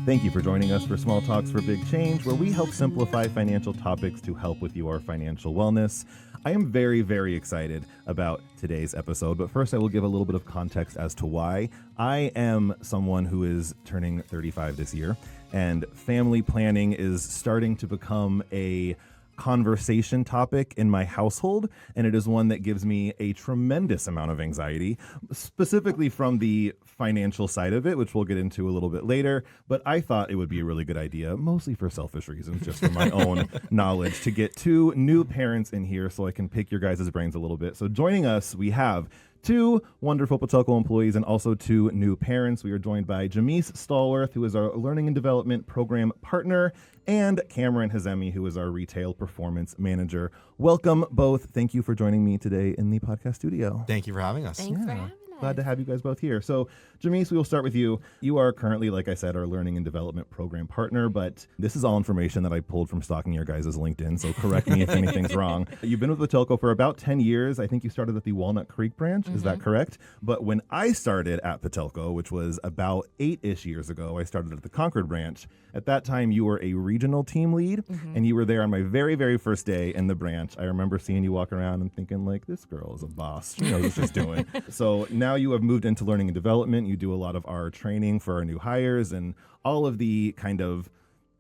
Thank you for joining us for Small Talks for Big Change, where we help simplify financial topics to help with your financial wellness. I am very, very excited about today's episode, but first I will give a little bit of context as to why. I am someone who is turning 35 this year, and family planning is starting to become a conversation topic in my household, and it is one that gives me a tremendous amount of anxiety, specifically from the financial side of it, which we'll get into a little bit later. But I thought it would be a really good idea, mostly for selfish reasons, just for my own knowledge, to get two new parents in here so I can pick your guys' brains a little bit. So joining us, we have two wonderful Patelco employees and also two new parents. We are joined by Jamese Stallworth, who is our Learning and Development Program Partner, and Kamran Hazemi, who is our Retail Performance Manager. Welcome both. Thank you for joining me today in the podcast studio. Thank you for having us. Thanks for having us. Glad to have you guys both here. So, Jamese, we will start with you. You are currently, like I said, our Learning and Development Program Partner, but this is all information that I pulled from stalking your guys' LinkedIn, so correct me if anything's wrong. You've been with Patelco for about 10 years. I think you started at the Walnut Creek branch. Is that correct? But when I started at Patelco, which was about 8-ish years ago, I started at the Concord branch. At that time, you were a regional team lead, and you were there on my very, very first day in the branch. I remember seeing you walk around and thinking, like, this girl is a boss. She knows what she's doing. So now you have moved into learning and development. You do a lot of our training for our new hires and all of the kind of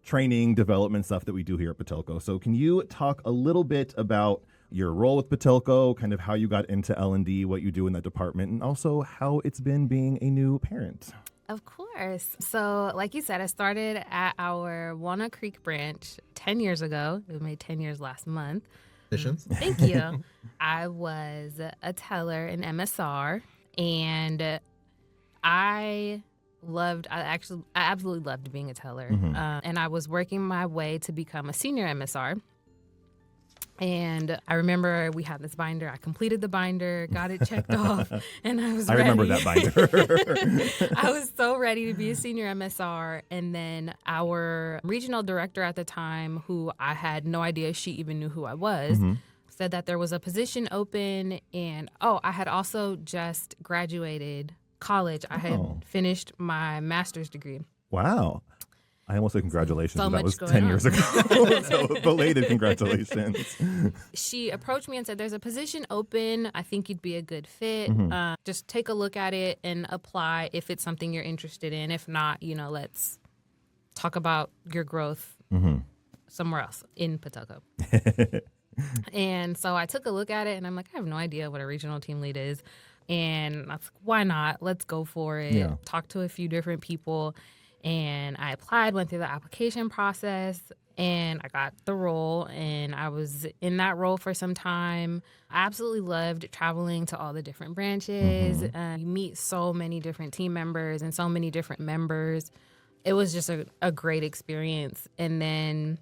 training development stuff that we do here at Patelco. So can you talk a little bit about your role with Patelco, kind of how you got into L&D, what you do in that department, and also how it's been being a new parent? Of course. So like you said, I started at our Walnut Creek branch 10 years ago. We made 10 years last month. Thank you. I was a teller in MSR, and I absolutely loved being a teller. And I was working my way to become a senior MSR. And I remember we had this binder. I completed the binder, got it checked off, and I was ready. I remember that binder. I was so ready to be a senior MSR. And then our regional director at the time, who I had no idea she even knew who I was, said that there was a position open. And, I had also just graduated college. I had finished my master's degree. Wow. I almost said congratulations, so but that was 10 on. years ago. So belated congratulations. She approached me and said, there's a position open. I think you'd be a good fit. Just take a look at it and apply if it's something you're interested in. If not, let's talk about your growth somewhere else in Patelco. And so I took a look at it, and I'm like, I have no idea what a regional team lead is. And I was like, why not? Let's go for it. Yeah. Talk to a few different people. And I applied, went through the application process, and I got the role. And I was in that role for some time. I absolutely loved traveling to all the different branches. You meet so many different team members and so many different members. It was just a great experience. And then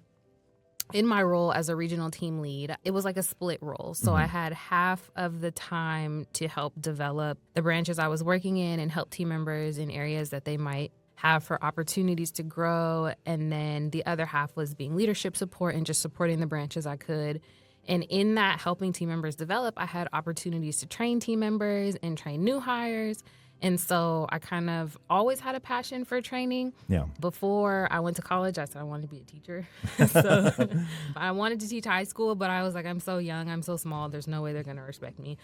in my role as a regional team lead, it was like a split role. So I had half of the time to help develop the branches I was working in and help team members in areas that they might have for opportunities to grow. And then the other half was being leadership support and just supporting the branches I could. And in that helping team members develop, I had opportunities to train team members and train new hires. And so I kind of always had a passion for training. Yeah. Before I went to college, I said I wanted to be a teacher. So I wanted to teach high school, but I was like, I'm so young, I'm so small, there's no way they're going to respect me.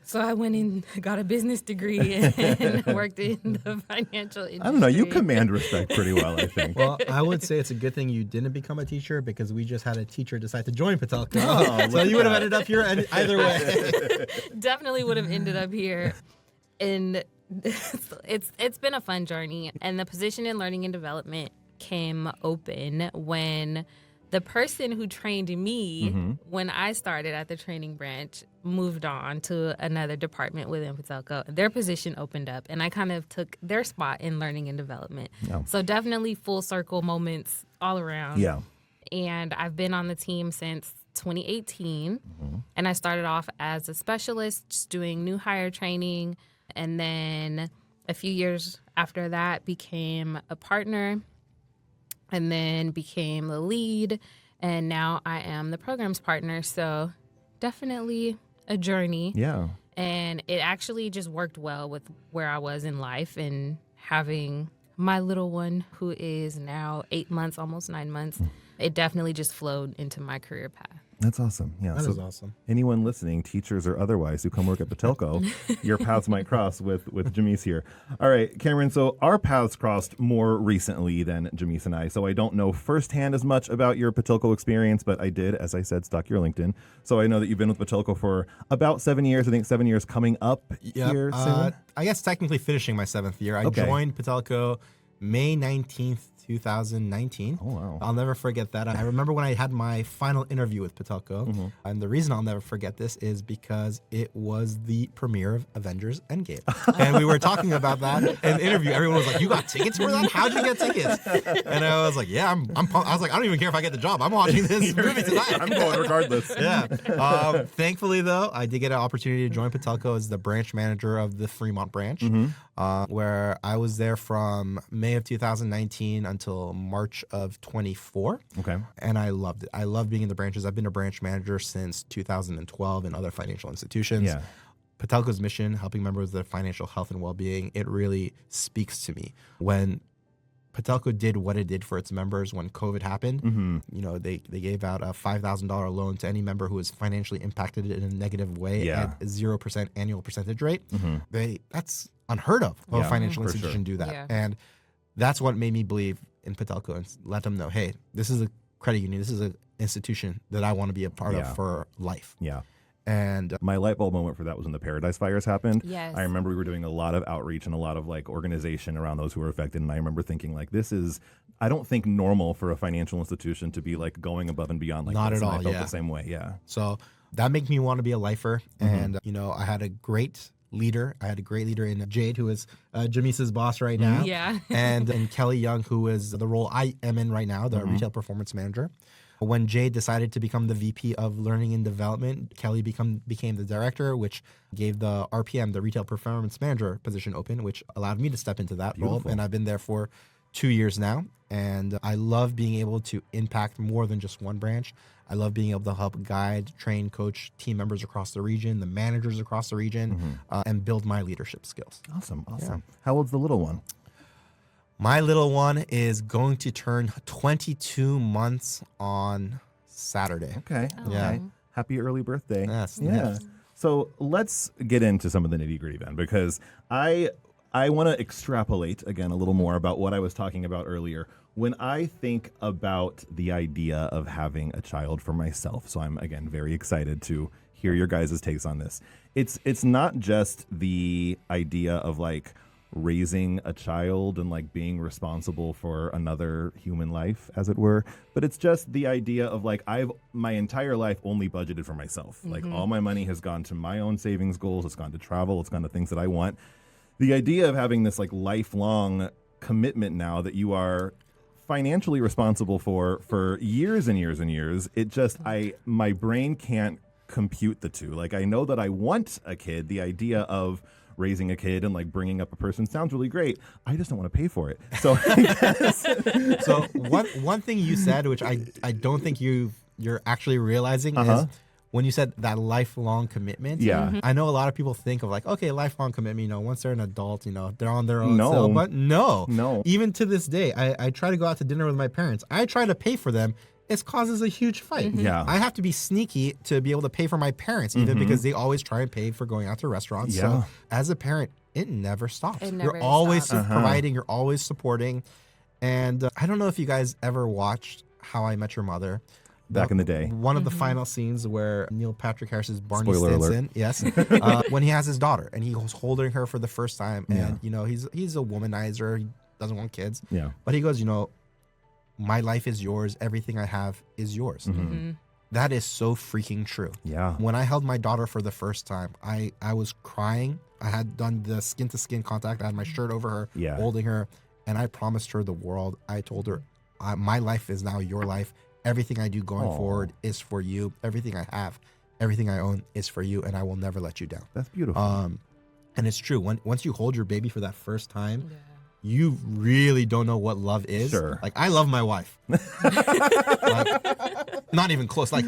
So I went and got a business degree and worked in the financial industry. I don't know, you command respect pretty well, I think. Well, I would say it's a good thing you didn't become a teacher, because we just had a techer decide to join Patelco. So you would have ended up here either way. Definitely would have ended up here. And it's been a fun journey, and the position in learning and development came open when the person who trained me when I started at the training branch moved on to another department within Patelco. Their position opened up, and I kind of took their spot in learning and development. So definitely full circle moments all around. Yeah. And I've been on the team since 2018, and I started off as a specialist, just doing new hire training. And then a few years after that, became a partner, and then became the lead. And now I am the programs partner. So definitely a journey. Yeah. And it actually just worked well with where I was in life and having my little one, who is now 8 months, almost 9 months, it definitely just flowed into my career path. That's awesome. Yeah, That is awesome. Anyone listening, teachers or otherwise, who come work at Patelco, your paths might cross with Jamese here. All right, Kamran, so our paths crossed more recently than Jamese and I, so I don't know firsthand as much about your Patelco experience, but I did, as I said, stalk your LinkedIn. So I know that you've been with Patelco for about 7 years, I think 7 years coming up here soon. I guess technically finishing my 7th year. I joined Patelco May 19th, 2019. Oh, wow. I'll never forget that. I remember when I had my final interview with Patelco, and the reason I'll never forget this is because it was the premiere of Avengers Endgame. And we were talking about that in the interview. Everyone was like, you got tickets for that? How'd you get tickets? And I was like, yeah, I'm pumped. I was like, I don't even care if I get the job. I'm watching this movie tonight. I'm going regardless. Yeah. Thankfully, though, I did get an opportunity to join Patelco as the branch manager of the Fremont branch, where I was there from May of 2019 until March of 24. Okay. And I loved it. I love being in the branches. I've been a branch manager since 2012 in other financial institutions. Yeah. Patelco's mission, helping members with their financial health and well-being, it really speaks to me. When Patelco did what it did for its members when COVID happened, you know, they gave out a $5,000 loan to any member who was financially impacted in a negative way at 0% annual percentage rate. That's unheard of a financial institution do that. Yeah. And that's what made me believe in Patelco and let them know, hey, this is a credit union. This is an institution that I want to be a part of for life. Yeah. And my light bulb moment for that was when the Paradise fires happened. Yes. I remember we were doing a lot of outreach and a lot of like organization around those who were affected. And I remember thinking like, this is, I don't think normal for a financial institution to be like going above and beyond like Not this. at And all, I felt yeah. the same way. Yeah. so that made me want to be a lifer. And, you know, I had a great leader. I had a great leader in Jade, who is Jamese's boss right now. Yeah. and Kelly Young, who is the role I am in right now, the retail performance manager. When Jade decided to become the VP of Learning and Development, Kelly became the director, which gave the RPM, the Retail Performance Manager position open, which allowed me to step into that role. And I've been there for 2 years now. And I love being able to impact more than just one branch. I love being able to help guide, train, coach team members across the region, the managers across the region, and build my leadership skills. Awesome. How old's the little one? My little one is going to turn 22 months on Saturday. Okay. Yeah. Okay. Happy early birthday. Yes. Yeah. Yes. So let's get into some of the nitty gritty then, because I want to extrapolate again a little more about what I was talking about earlier. When I think about the idea of having a child for myself, so I'm again very excited to hear your guys' takes on this. It's not just the idea of like raising a child and like being responsible for another human life, as it were, but it's just the idea of like I've my entire life only budgeted for myself. Like all my money has gone to my own savings goals, it's gone to travel, it's gone to things that I want. The idea of having this like lifelong commitment now that you are financially responsible for years and years and years, it just my brain can't compute the two. Like I know that I want a kid, the idea of raising a kid and like bringing up a person sounds really great. I just don't want to pay for it. So So one thing you said, which I don't think you're actually realizing, is when you said that lifelong commitment. Yeah. I know a lot of people think of like, okay, lifelong commitment, you know, once they're an adult, you know, they're on their own. No. So, but no. No. Even to this day, I try to go out to dinner with my parents. I try to pay for them. It causes a huge fight. Yeah. I have to be sneaky to be able to pay for my parents, even because they always try and pay for going out to restaurants. Yeah. So as a parent, it never stops. It never You're always stops. providing, you're always supporting. And I don't know if you guys ever watched How I Met Your Mother. Back in the day. One of the final scenes where Neil Patrick Harris's Barney Spoiler alert. Stinson, yes, when he has his daughter and he was holding her for the first time, and you know he's a womanizer, he doesn't want kids, but he goes, you know, my life is yours, everything I have is yours. That is so freaking true. Yeah. When I held my daughter for the first time, I was crying. I had done the skin to skin contact. I had my shirt over her, holding her, and I promised her the world. I told her, my life is now your life. Everything I do going forward is for you. Everything I have, everything I own is for you, and I will never let you down. That's beautiful. And it's true. Once you hold your baby for that first time, you really don't know what love is. Sure. Like, I love my wife. Like, not even close. Like,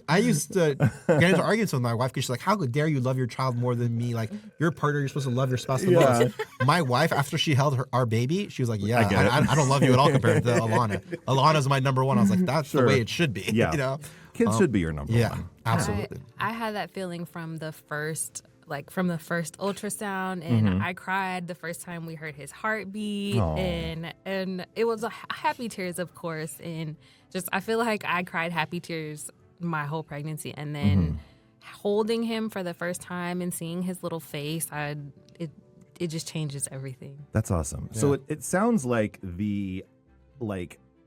I used to get into arguments with my wife because she's like, how dare you love your child more than me? Like, your partner, you're supposed to love your spouse the most. My wife, after she held our baby, she was like, yeah, I don't love you at all compared to Alana. Alana's my number one. I was like, that's the way it should be. Yeah. You know? Kids should be your number one. Yeah, absolutely. I had that feeling from the first ultrasound, and I cried the first time we heard his heartbeat. Aww. and it was happy tears, of course, and just I feel like I cried happy tears my whole pregnancy, and then holding him for the first time and seeing his little face, it just changes everything. That's awesome. Yeah. So it sounds like the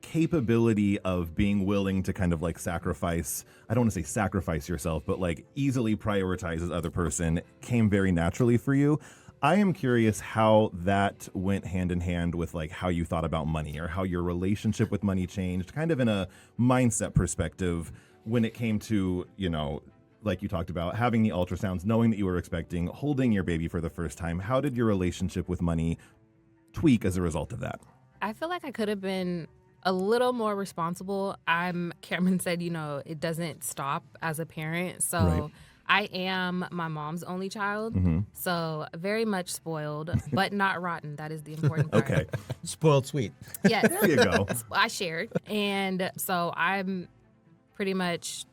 capability of being willing to kind of like sacrifice, I don't want to say sacrifice yourself, but like easily prioritize this other person came very naturally for you. I am curious how that went hand in hand with like how you thought about money, or how your relationship with money changed, kind of in a mindset perspective when it came to, you know, like you talked about having the ultrasounds, knowing that you were expecting, holding your baby for the first time. How did your relationship with money tweak as a result of that? I feel like I could have been a little more responsible. Kamran said, you know, it doesn't stop as a parent. So Right. I am my mom's only child. So very much spoiled, but not rotten. That is the important part. Okay. Spoiled sweet. Yes. There you go. I shared. And so I'm pretty much,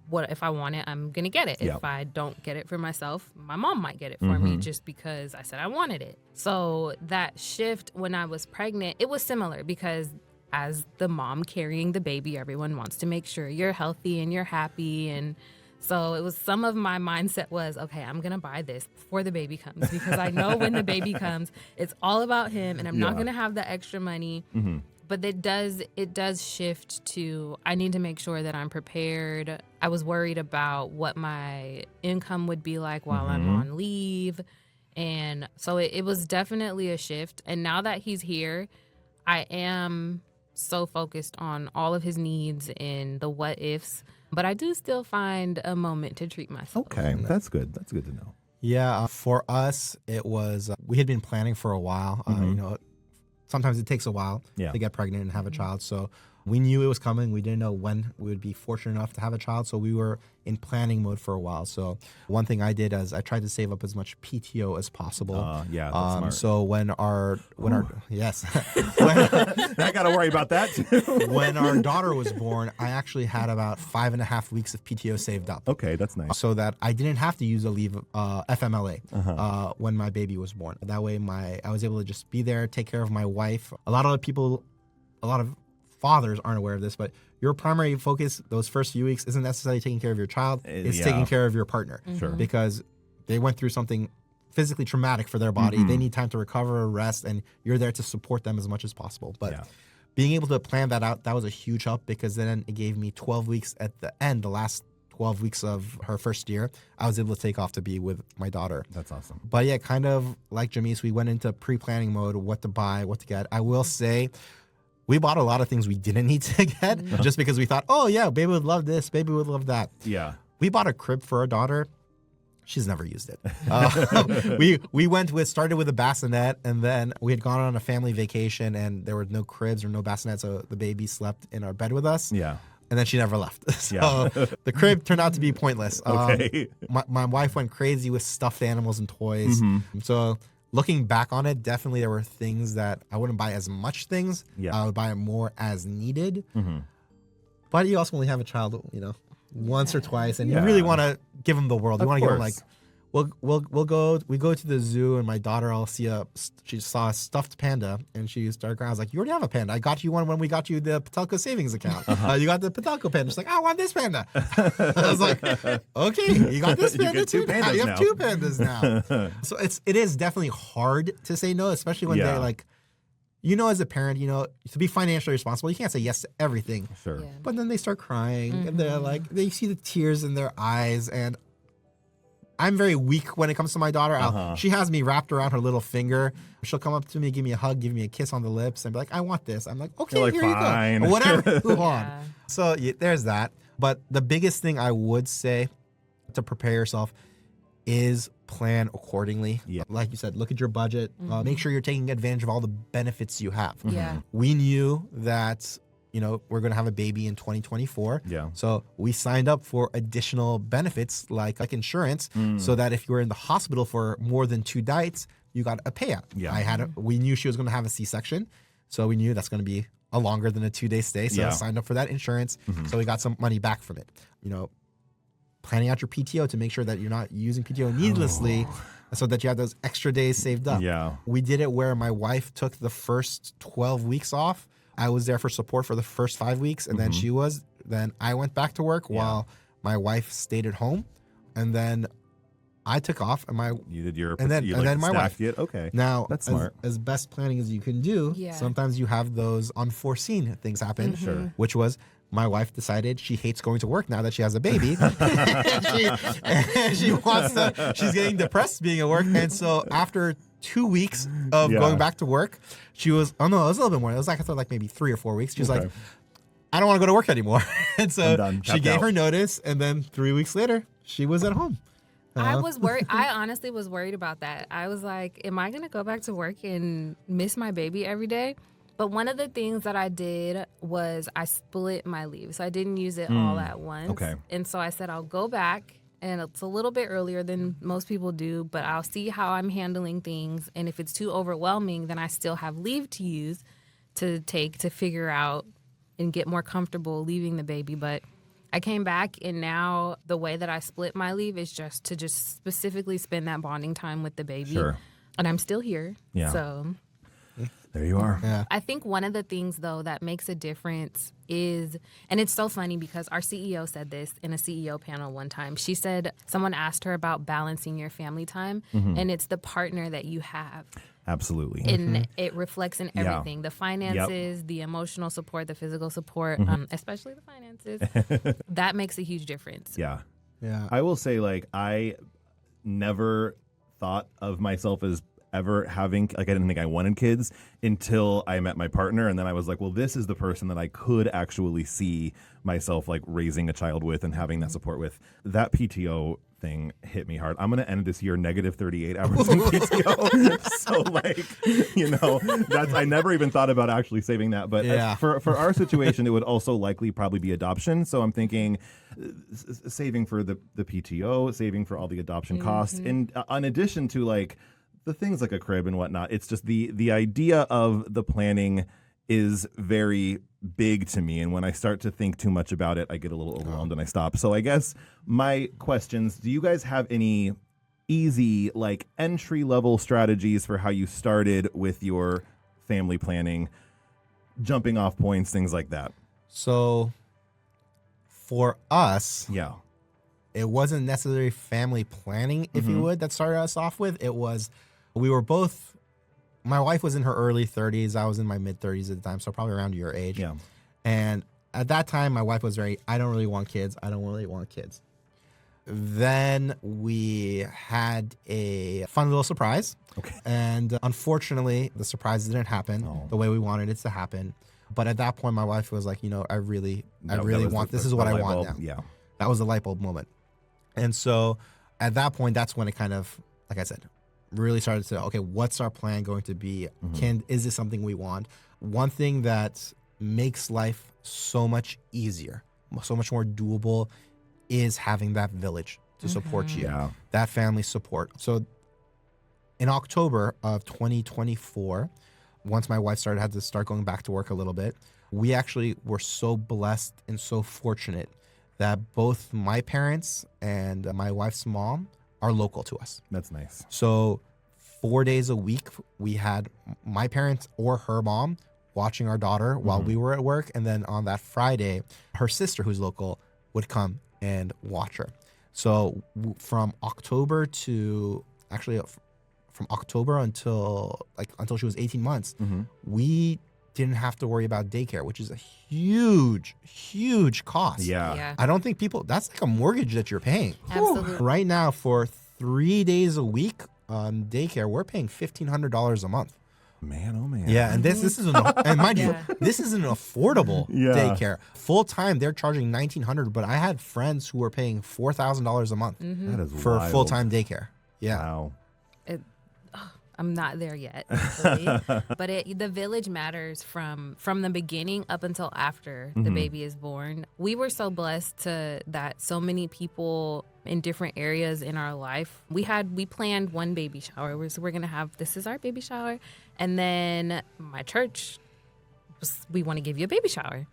what if I want it, I'm going to get it. Yep. If I don't get it for myself, my mom might get it for me just because I said I wanted it. So that shift when I was pregnant, it was similar because as the mom carrying the baby, everyone wants to make sure you're healthy and you're happy. And so it was, some of my mindset was, okay, I'm going to buy this before the baby comes, because I know when the baby comes, it's all about him and I'm not going to have the extra money. But it does shift to, I need to make sure that I'm prepared. I was worried about what my income would be like while I'm on leave. And so it was definitely a shift. And now that he's here, I am so focused on all of his needs and the what ifs, but I do still find a moment to treat myself. Okay, that's good. That's good to know. Yeah, for us, it was, we had been planning for a while. You know, sometimes it takes a while to get pregnant and have a child. So we knew it was coming. We didn't know when we would be fortunate enough to have a child. So we were in planning mode for a while. So one thing I did is I tried to save up as much PTO as possible. Yeah, that's smart. So when our yes, I got to worry about that too. when our daughter was born, I actually had about 5.5 weeks of PTO saved up. Okay, that's nice. So that I didn't have to use a leave FMLA when my baby was born. That way I was able to just be there, take care of my wife. A lot of fathers aren't aware of this, but your primary focus those first few weeks isn't necessarily taking care of your child. It's taking care of your partner. Sure. Because they went through something physically traumatic for their body. They need time to recover, rest, and you're there to support them as much as possible. But being able to plan that out, that was a huge help, because then it gave me 12 weeks at the end, the last 12 weeks of her first year, I was able to take off to be with my daughter. That's awesome. But yeah, kind of like Jamese, we went into pre-planning mode, what to buy, what to get. I will say, we bought a lot of things we didn't need to get just because we thought, oh yeah, baby would love this, baby would love that. Yeah. We bought a crib for our daughter. She's never used it. We started with a bassinet, and then we had gone on a family vacation, and there were no cribs or no bassinets, so the baby slept in our bed with us. Yeah. And then she never left. So the crib turned out to be pointless. Okay. My wife went crazy with stuffed animals and toys. So looking back on it, definitely there were things that I wouldn't buy as much things. I would buy more as needed. But you also only have a child, you know, once or twice, and you really want to give them the world. You want to give them like, we go to the zoo, and my daughter, she saw a stuffed panda, and she started crying. I was like, you already have a panda. I got you one when we got you the Patelco savings account. You got the Patelco panda. She's like, I want this panda. I was like, okay, you got this panda too. You have two pandas now. So it is definitely hard to say no, especially when they're like, you know, as a parent, you know, to be financially responsible, you can't say yes to everything. Sure. Yeah. But then they start crying, and they're like, they see the tears in their eyes, and I'm very weak when it comes to my daughter. She has me wrapped around her little finger. She'll come up to me, give me a hug, give me a kiss on the lips, and be like, I want this. I'm like, okay, like, here fine. you go. Whatever, move on. So there's that. But the biggest thing I would say to prepare yourself is plan accordingly. Yeah. Like you said, look at your budget. Make sure you're taking advantage of all the benefits you have. Yeah. We knew that, we're going to have a baby in 2024. Yeah. So we signed up for additional benefits like insurance so that if you were in the hospital for more than 2 nights, you got a payout. Yeah. We knew she was going to have a C-section. So we knew that's going to be a longer than a 2-day stay. So I signed up for that insurance. So we got some money back from it. Planning out your PTO to make sure that you're not using PTO needlessly so that you have those extra days saved up. Yeah. We did it where my wife took the first 12 weeks off. I was there for support for the first 5 weeks, and then then I went back to work while my wife stayed at home. And then I took off, and you did your and then my wife. stacked it. Okay. Now, that's smart. As best planning as you can do, sometimes you have those unforeseen things happen. Sure. Which was my wife decided she hates going to work now that she has a baby. She's getting depressed being at work. And so after 2 weeks of going back to work, she was, it was a little bit more. It was like, I thought like maybe 3 or 4 weeks. She was like, I don't want to go to work anymore. And so she gave her notice. And then 3 weeks later, she was at home. I was worried. I honestly was worried about that. I was like, am I going to go back to work and miss my baby every day? But one of the things that I did was I split my leave. So I didn't use it all at once. Okay. And so I said, I'll go back. And it's a little bit earlier than most people do, but I'll see how I'm handling things. And if it's too overwhelming, then I still have leave to use to take to figure out and get more comfortable leaving the baby. But I came back, and now the way that I split my leave is just to specifically spend that bonding time with the baby. Sure. And I'm still here. Yeah. So there you are. Yeah. I think one of the things, though, that makes a difference is, and it's so funny because our CEO said this in a CEO panel one time. She said, someone asked her about balancing your family time, and it's the partner that you have. Absolutely. And it reflects in everything, the finances, the emotional support, the physical support, especially the finances. That makes a huge difference. Yeah. Yeah. I will say, I never thought of myself as ever having, I didn't think I wanted kids until I met my partner. And then I was like, well, this is the person that I could actually see myself raising a child with and having that support with. That PTO thing hit me hard. I'm going to end this year negative 38 hours in PTO. So that's, I never even thought about actually saving that. But for our situation, it would also likely probably be adoption. So I'm thinking saving for the PTO, saving for all the adoption costs. And in addition to the things like a crib and whatnot, it's just the idea of the planning is very big to me. And when I start to think too much about it, I get a little overwhelmed and I stop. So I guess my questions, do you guys have any easy, entry level strategies for how you started with your family planning, jumping off points, things like that? So for us, it wasn't necessarily family planning, if you would, that started us off with. It was, we were both, my wife was in her early 30s. I was in my mid 30s at the time, so probably around your age. Yeah. And at that time, my wife was very, I don't really want kids. I don't really want kids. Then we had a fun little surprise. Okay. And unfortunately, the surprise didn't happen the way we wanted it to happen. But at that point, my wife was like, I really want, this is what I want now. Yeah. That was the light bulb moment. And so at that point, that's when it kind of, like I said, really started to, okay, what's our plan going to be? Is this something we want? One thing that makes life so much easier, so much more doable, is having that village to support you, that family support. So in October of 2024, once my wife had to start going back to work a little bit, we actually were so blessed and so fortunate that both my parents and my wife's mom are local to us. That's nice. So 4 days a week, we had my parents or her mom watching our daughter while we were at work. And then on that Friday, her sister, who's local, would come and watch her. So from October to, actually from October until she was 18 months, we didn't have to worry about daycare, which is a huge, huge cost. Yeah. I don't think that's like a mortgage that you're paying. Absolutely. Right now, for 3 days a week on daycare, we're paying $1,500 a month. Man, oh man. Yeah, and this is and mind you, this is an affordable daycare. Full time, they're charging $1,900, but I had friends who were paying $4,000 a month That is for wild. full time daycare. Yeah. Wow. I'm not there yet, thankfully. But the village matters from the beginning up until after the baby is born. We were so blessed that so many people in different areas in our life. We planned one baby shower. So we're gonna have, this is our baby shower, and then my church we want to give you a baby shower.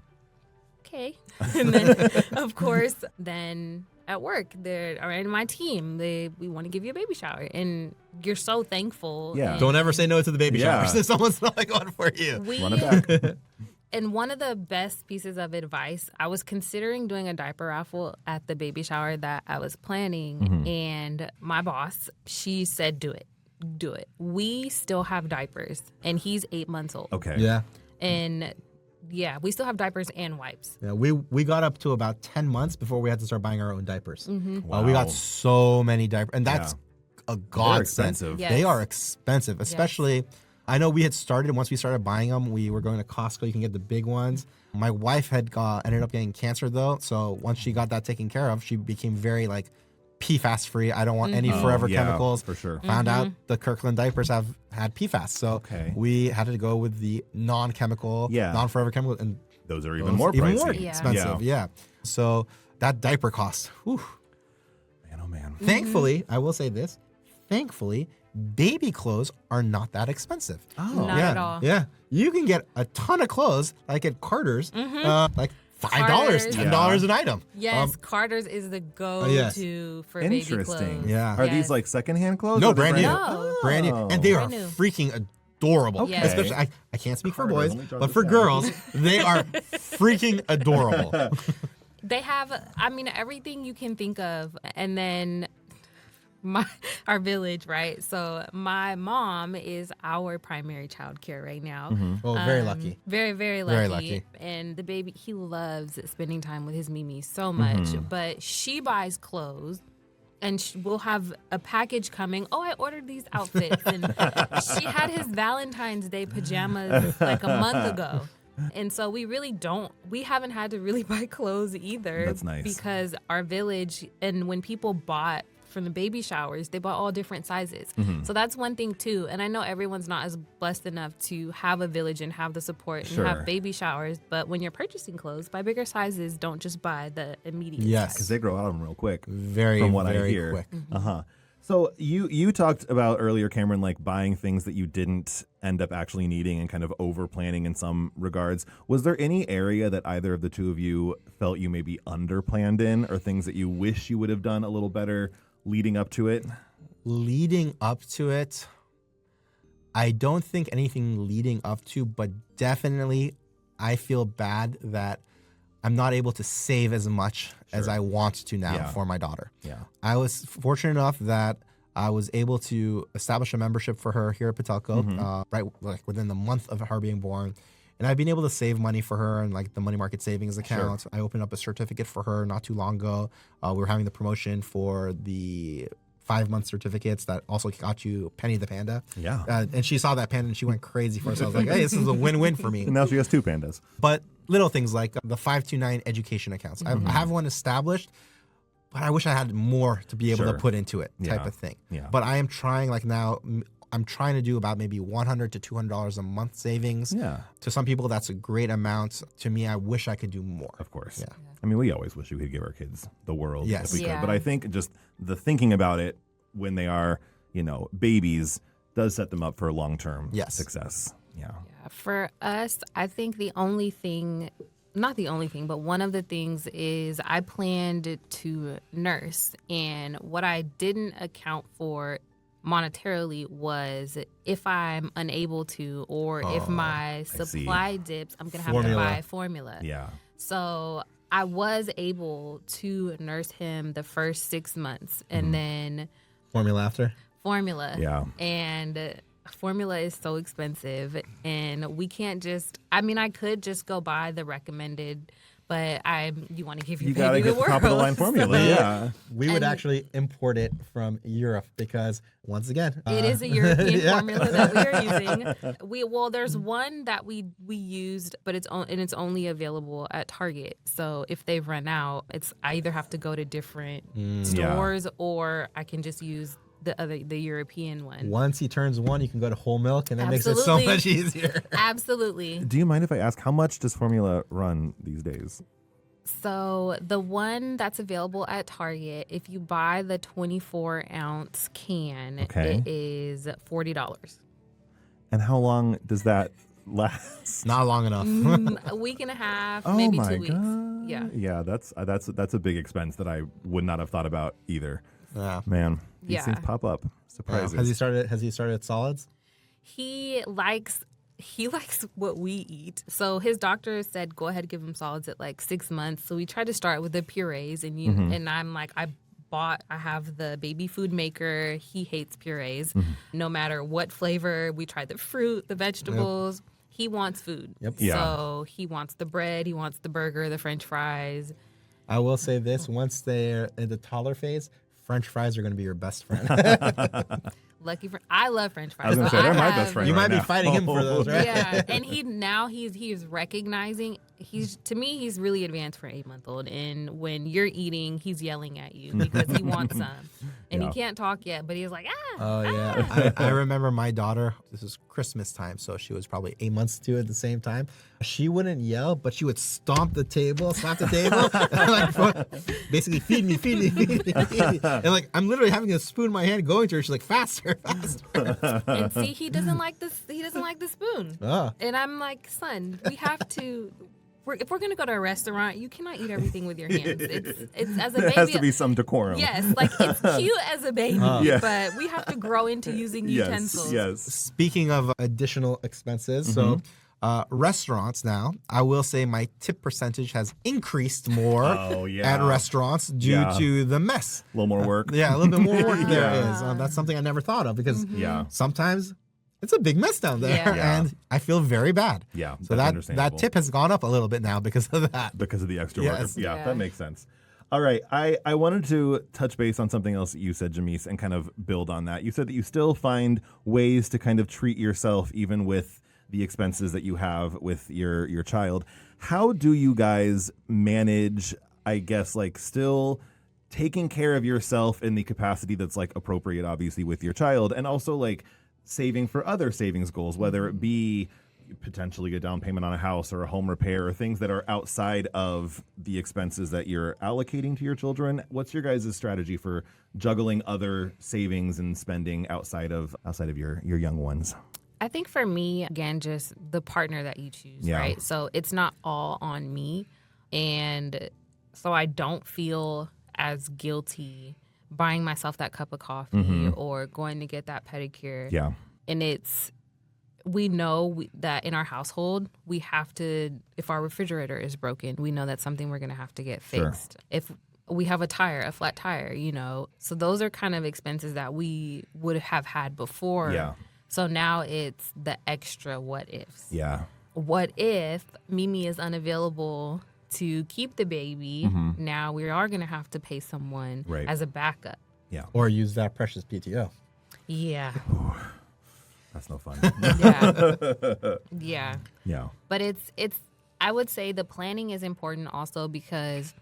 Okay, and then of course then. At work, or in my team, we want to give you a baby shower, and you're so thankful. Yeah. Don't ever say no to the baby showers if someone's not going for you. Run it back. And one of the best pieces of advice, I was considering doing a diaper raffle at the baby shower that I was planning, and my boss, she said, do it. We still have diapers, and he's 8 months old. Okay. Yeah. And yeah, we still have diapers and wipes. Yeah, we got up to about 10 months before we had to start buying our own diapers. Wow. We got so many diapers, and that's a godsend. expensive. Yes. They are expensive, especially. I know we had started, once we started buying them, we were going to Costco. You can get the big ones. My wife had ended up getting cancer, though. So once she got that taken care of, she became very, PFAS free. I don't want any forever chemicals. For sure. Found out the Kirkland diapers have had PFAS. So we had to go with the non-chemical, non-forever chemical. And those are even more pricey. Even more expensive, yeah. So that diaper cost, whew. Man, oh man. Thankfully, I will say this, baby clothes are not that expensive. Oh. Not at all. Yeah. You can get a ton of clothes, like at Carter's, $5, Carter's. $10 an item. Yes, Carter's is the go-to for baby clothes. Interesting. Yeah. Are these secondhand clothes? No, or they're brand new. No. Brand new. And they are Brand new. freaking adorable. Okay. Especially, I can't speak for boys, let me jot but this for down. girls, they are freaking adorable. They have, everything you can think of. And then our village, right? So my mom is our primary child care right now. Oh, very lucky. Very, very lucky. Very lucky. And the baby, he loves spending time with his Mimi so much. But she buys clothes. And we'll have a package coming. Oh, I ordered these outfits. And she had his Valentine's Day pajamas a month ago. And so we haven't had to really buy clothes either. That's nice. Because our village, and when people bought from the baby showers, they bought all different sizes. So that's one thing too. And I know everyone's not as blessed enough to have a village and have the support and have baby showers. But when you're purchasing clothes, buy bigger sizes. Don't just buy the immediate Yes. Because size. they grow out of them real quick. Very, from what very I hear. quick. So you talked about earlier, Kamran, buying things that you didn't end up actually needing and kind of over planning in some regards. Was there any area that either of the two of you felt you maybe under planned in, or things that you wish you would have done a little better leading up to it? Leading up to it, I don't think anything leading up to, but definitely I feel bad that I'm not able to save as much as I want to now for my daughter. Yeah. I was fortunate enough that I was able to establish a membership for her here at Patelco, within the month of her being born. And I've been able to save money for her in the money market savings account. Sure. I opened up a certificate for her not too long ago. We were having the promotion for the 5-month certificates that also got you Penny the Panda. Yeah. And she saw that panda and she went crazy for us. I was like, hey, this is a win-win for me. And now she has 2 pandas. But little things like the 529 education accounts. I have one established, but I wish I had more to be able to put into it type of thing. Yeah. But I am trying now. I'm trying to do about maybe $100 to $200 a month savings. Yeah. To some people, that's a great amount. To me, I wish I could do more. Of course. Yeah. I mean, we always wish we could give our kids the world Yes. if we Yeah. could. But I think just the thinking about it when they are, babies does set them up for long-term success. Yeah. For us, I think the only thing, not the only thing, but one of the things is I planned to nurse. And what I didn't account for monetarily was if I'm unable to, or if my supply dips, I'm going to have to buy formula. Yeah. So I was able to nurse him the first 6 months and then Formula after? formula. Yeah. And formula is so expensive, and we can't just, I could just go buy the recommended but you want to give your You baby gotta the get the world. top of the line formula. Yeah. We would And- actually import it from Europe because, once again, It is a European yeah. formula that we are using. There's one that we used, but it's only available at Target. So if they've run out, I either have to go to different stores or I can just use the European one. Once he turns 1, you can go to whole milk, and that makes it so Absolutely. much easier. Absolutely. Do you mind if I ask how much does formula run these days? So the one that's available at Target, if you buy the 24-ounce can, Okay. it is $40. And how long does that last? Not long enough. A week and a half, Oh maybe my 2 weeks. God. Yeah. Yeah, that's a big expense that I would not have thought about either. Yeah. Man, these Yeah. things pop up. Surprises. Has he started solids? He likes what we eat. So his doctor said go ahead, give him solids at like 6 months. So we tried to start with the purees, and I'm like, I have the baby food maker. He hates purees. No matter what flavor. We tried the fruit, the vegetables. He wants food. Yep. Yeah. So he wants the bread, he wants the burger, the French fries. I will say this: once they're in the toddler phase, French fries are going to be your best friend. I love French fries. I was gonna So say they're my have- best friend. You right might be now. fighting him for those, right? Yeah, and he's recognizing. To me, he's really advanced for an 8-month-old. And when you're eating, he's yelling at you because he wants some, and Yeah. he can't talk yet, but he's like, Oh yeah, I remember my daughter. This was Christmas time, so she was probably 8 months too at the same time. She wouldn't yell, but she would stomp the table, slap the table, like, basically feed me, feed me, feed me, feed me. And like I'm literally having a spoon in my hand, going to her. She's like, faster, faster. and see, he doesn't like this. He doesn't like the spoon. Ah. And I'm like, son, we have to. If we're gonna go to a restaurant, you cannot eat everything with your hands. It's as a baby. There has to be some decorum. Yes, like it's cute as a baby, Yeah. but we have to grow into using utensils. Yes. Speaking of additional expenses, so restaurants now, I will say my tip percentage has increased more Oh, yeah. at restaurants due Yeah. to the mess. A little more work. Yeah, a little bit more work there Yeah. is. That's something I never thought of because Yeah. sometimes it's a big mess down there, Yeah. Yeah. and I feel very bad. Yeah, So that's that understandable. tip has gone up a little bit now because of that. Because of the extra Yes. work. Yeah, Yeah. that makes sense. All right. I wanted to touch base on something else that you said, Jamese, and kind of build on that. You said that you still find ways to kind of treat yourself even with the expenses that you have with your child. How do you guys manage, I guess, like still taking care of yourself in the capacity that's like appropriate, obviously, with your child, and also like saving for other savings goals, whether it be potentially a down payment on a house or a home repair or things that are outside of the expenses that you're allocating to your children? What's your guys' strategy for juggling other savings and spending outside of your young ones? I think for me, again, just the partner that you choose, Yeah. right? So it's not all on me. And so I don't feel as guilty buying myself that cup of coffee or going to get that pedicure. Yeah. And we know that in our household, we have to, if our refrigerator is broken, we know that's something we're going to have to get Sure. fixed. If we have a flat tire, So those are kind of expenses that we would have had before. Yeah. So now it's the extra what ifs. Yeah. What if Mimi is unavailable to keep the baby? Now we are going to have to pay someone Right. as a backup. Yeah. Or use that precious PTO. Yeah. That's no fun. Yeah. Yeah. Yeah. But I would say the planning is important also because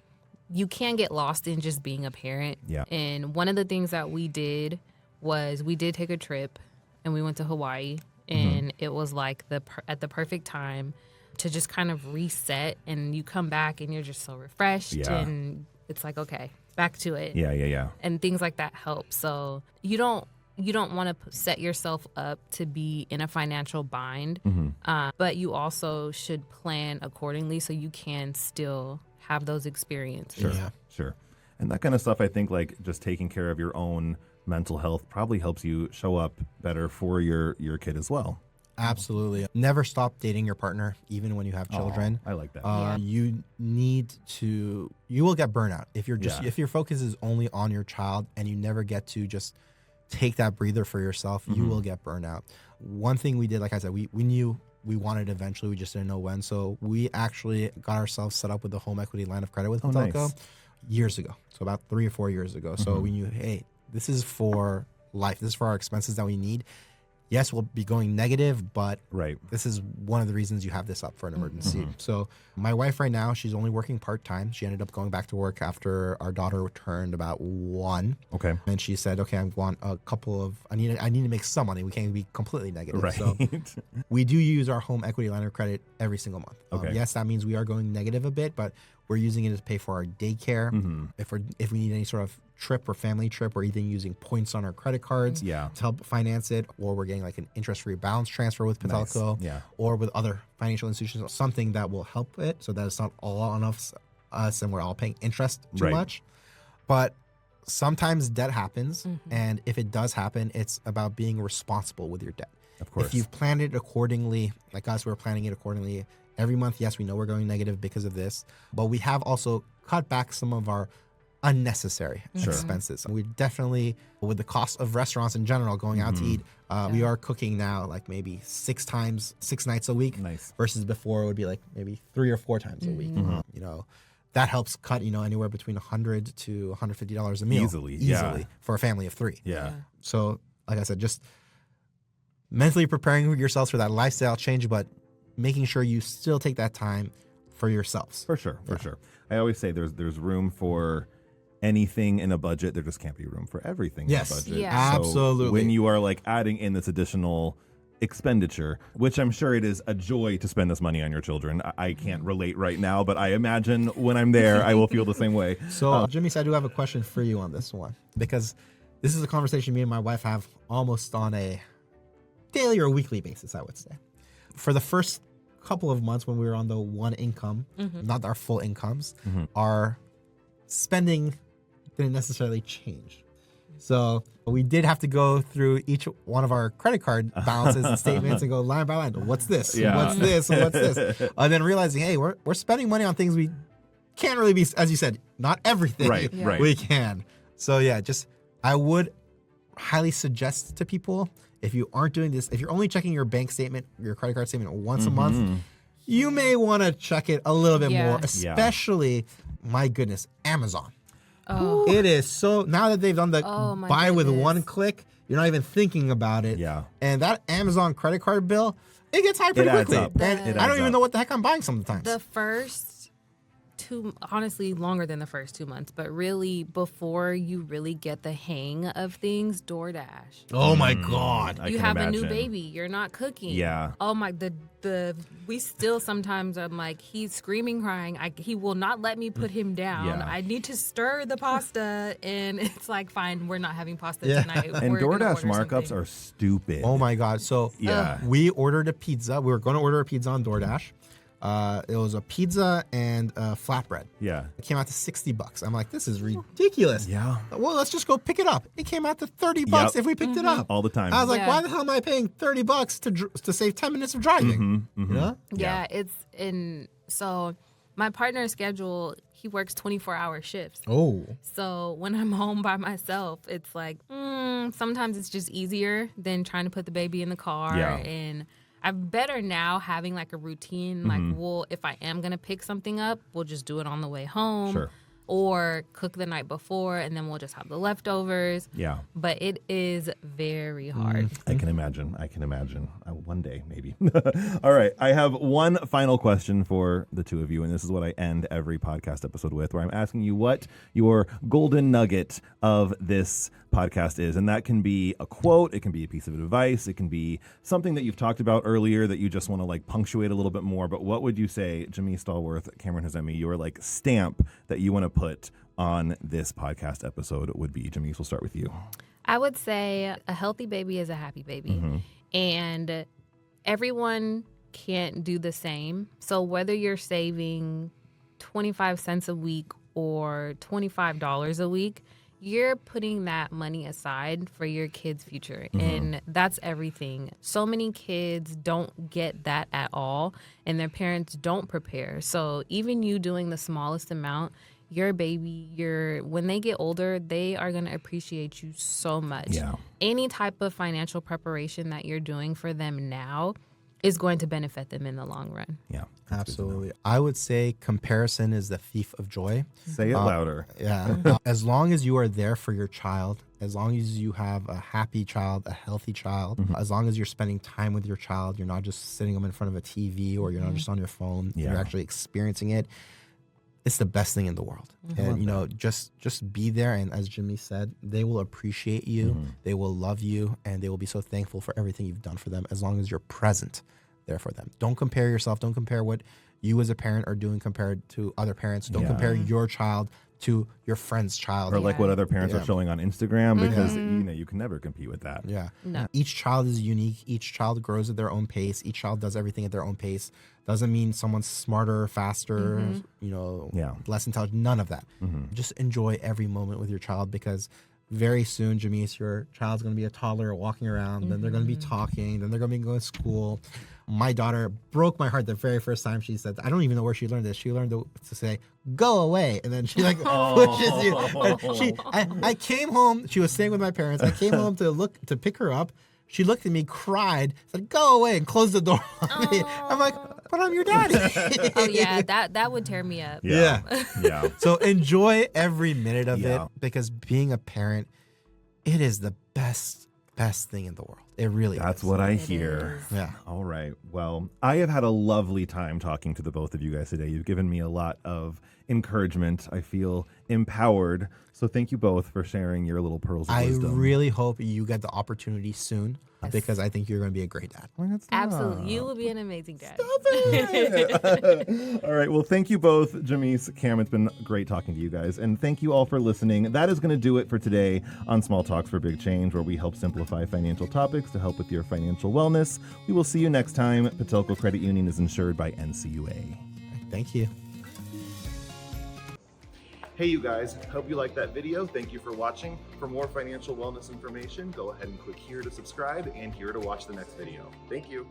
you can get lost in just being a parent. Yeah. And one of the things that we did was we did take a trip and we went to Hawaii, and it was like at the perfect time to just kind of reset, and you come back and you're just so refreshed, Yeah. and it's like, okay, back to it. Yeah. And things like that help. So you don't want to set yourself up to be in a financial bind, but you also should plan accordingly so you can still have those experiences. Sure. Yeah. Sure. And that kind of stuff, I think, like just taking care of your own mental health probably helps you show up better for your kid as well. Absolutely. Never stop dating your partner, even when you have children. I like that. Yeah. You will get burnout if if your focus is only on your child and you never get to just take that breather for yourself. You will get burnout. One thing we did, like I said, we knew we wanted eventually. We just didn't know when. So we actually got ourselves set up with a home equity line of credit with Patelco nice. years ago. So about 3 or 4 years ago. So we knew, hey, this is for life. This is for our expenses that we need. Yes, we'll be going negative, but this is one of the reasons you have this up for an emergency. So my wife right now, she's only working part-time. She ended up going back to work after our daughter turned about 1. Okay. And she said, okay, I want a couple of, I need to make some money. We can't be completely negative. Right. So we do use our home equity line of credit every single month. Okay. Yes, that means we are going negative a bit, but we're using it to pay for our daycare. If we need any sort of trip or family trip, we're either using points on our credit cards to help finance it, or we're getting like an interest-free balance transfer with Patelco or with other financial institutions, something that will help it so that it's not all on us and we're all paying interest too much. But sometimes debt happens, and if it does happen, it's about being responsible with your debt. Of course. If you've planned it accordingly, like us, we're planning it accordingly. Every month, yes, we know we're going negative because of this, but we have also cut back some of our unnecessary expenses. We definitely, with the cost of restaurants in general, going out to eat, we are cooking now like maybe 6 nights a week. Nice. Versus before it would be like maybe 3 or 4 times a week. You know, that helps cut, anywhere between $100 to $150 a meal. Easily for a family of 3. Yeah. So, like I said, just mentally preparing yourselves for that lifestyle change, but making sure you still take that time for yourselves. For sure. I always say there's room for anything in a budget. There just can't be room for everything in a budget. Yeah. So Absolutely. when you are like adding in this additional expenditure, which I'm sure it is a joy to spend this money on your children. I can't relate right now, but I imagine when I'm there, I will feel the same way. So, Jimmy, I do have a question for you on this one, because this is a conversation me and my wife have almost on a daily or weekly basis, I would say. For the first couple of months when we were on the one income, not our full incomes, our spending didn't necessarily change. So we did have to go through each one of our credit card balances and statements and go line by line. What's this? What's this? What's this? And then realizing, hey, we're spending money on things we can't really be, as you said, not everything we can. So yeah, I would highly suggest to people, if you aren't doing this, if you're only checking your bank statement, your credit card statement once a month, you may want to check it a little bit more, especially, my goodness, Amazon. Oh. It is so, now that they've done the buy with one click, you're not even thinking about it. Yeah. And that Amazon credit card bill, it gets high pretty quickly. And I don't even know what the heck I'm buying sometimes. The first 2, honestly, longer than the first 2 months, but really before you really get the hang of things, DoorDash. Oh my God. You have a new baby. You're not cooking. Yeah. Oh my, we still sometimes, I'm like, he's screaming, crying. He will not let me put him down. Yeah. I need to stir the pasta. And it's like, fine, we're not having pasta tonight. And We're gonna DoorDash order markups something. are stupid. Oh my God. So we ordered a pizza. We were going to order a pizza on DoorDash. It was a pizza and a flatbread. Yeah. It came out to $60. I'm like, this is ridiculous. Yeah. Well, let's just go pick it up. It came out to $30 if we picked it up. All the time. I was like, why the hell am I paying $30 to save 10 minutes of driving? You know? Yeah, it's in. So my partner's schedule, he works 24-hour shifts. Oh. So when I'm home by myself, it's like, sometimes it's just easier than trying to put the baby in the car. Yeah. And I'm better now having like a routine. Like, if I am going to pick something up, we'll just do it on the way home. Sure. Or cook the night before, and then we'll just have the leftovers. Yeah. But it is very hard. I can imagine. One day, maybe. All right. I have one final question for the two of you, and this is what I end every podcast episode with, where I'm asking you what your golden nugget of this podcast is. And that can be a quote. It can be a piece of advice. It can be something that you've talked about earlier that you just want to like punctuate a little bit more. But what would you say, Jamese, Stallworth, Kamran, Hazemi, your like stamp that you want to put on this podcast episode would be? Jamese, we'll start with you. I would say a healthy baby is a happy baby. And everyone can't do the same. So whether you're saving 25 cents a week or $25 a week, you're putting that money aside for your kids' future. And that's everything. So many kids don't get that at all, and their parents don't prepare. So even you doing the smallest amount, your baby, when they get older, they are going to appreciate you so much. Yeah. Any type of financial preparation that you're doing for them now is going to benefit them in the long run. Yeah. Absolutely. I would say comparison is the thief of joy. Say it louder. Yeah. As long as you are there for your child, as long as you have a happy child, a healthy child, as long as you're spending time with your child, you're not just sitting them in front of a TV or you're not just on your phone, you're actually experiencing it. It's the best thing in the world. And, you know, just be there. And as Jimmy said, they will appreciate you. They will love you. And they will be so thankful for everything you've done for them as long as you're present there for them. Don't compare yourself. Don't compare what you as a parent are doing compared to other parents. Don't compare your child to your friend's child. Or like what other parents are showing on Instagram, because, you know, you can never compete with that. Yeah. No. Each child is unique. Each child grows at their own pace. Each child does everything at their own pace. Doesn't mean someone's smarter, faster, you know, less intelligent. None of that. Just enjoy every moment with your child, because very soon, Jamese, your child's going to be a toddler walking around. Then they're going to be talking. Then they're going to be going to school. My daughter broke my heart the very first time she said, I don't even know where she learned this. She learned to say, go away. And then she like pushes you. And I came home. She was staying with my parents. I came home to pick her up. She looked at me, cried, said, go away, and closed the door on me. I'm like, but I'm your daddy. Oh, yeah, that would tear me up. Yeah. So enjoy every minute of it, Yeah. because being a parent, it is the best thing in the world. It really is. That's what I hear. Yeah. All right. Well, I have had a lovely time talking to the both of you guys today. You've given me a lot of encouragement. I feel empowered. So thank you both for sharing your little pearls of wisdom. I really hope you get the opportunity soon, because I think you're going to be a great dad. Absolutely. You will be an amazing dad. All right. Well, thank you both, Jamese, Cam. It's been great talking to you guys. And thank you all for listening. That is going to do it for today on Small Talks for Big Change, where we help simplify financial topics to help with your financial wellness. We will see you next time. Patelco Credit Union is insured by NCUA. Thank you. Hey, you guys. Hope you liked that video. Thank you for watching. For more financial wellness information, go ahead and click here to subscribe and here to watch the next video. Thank you.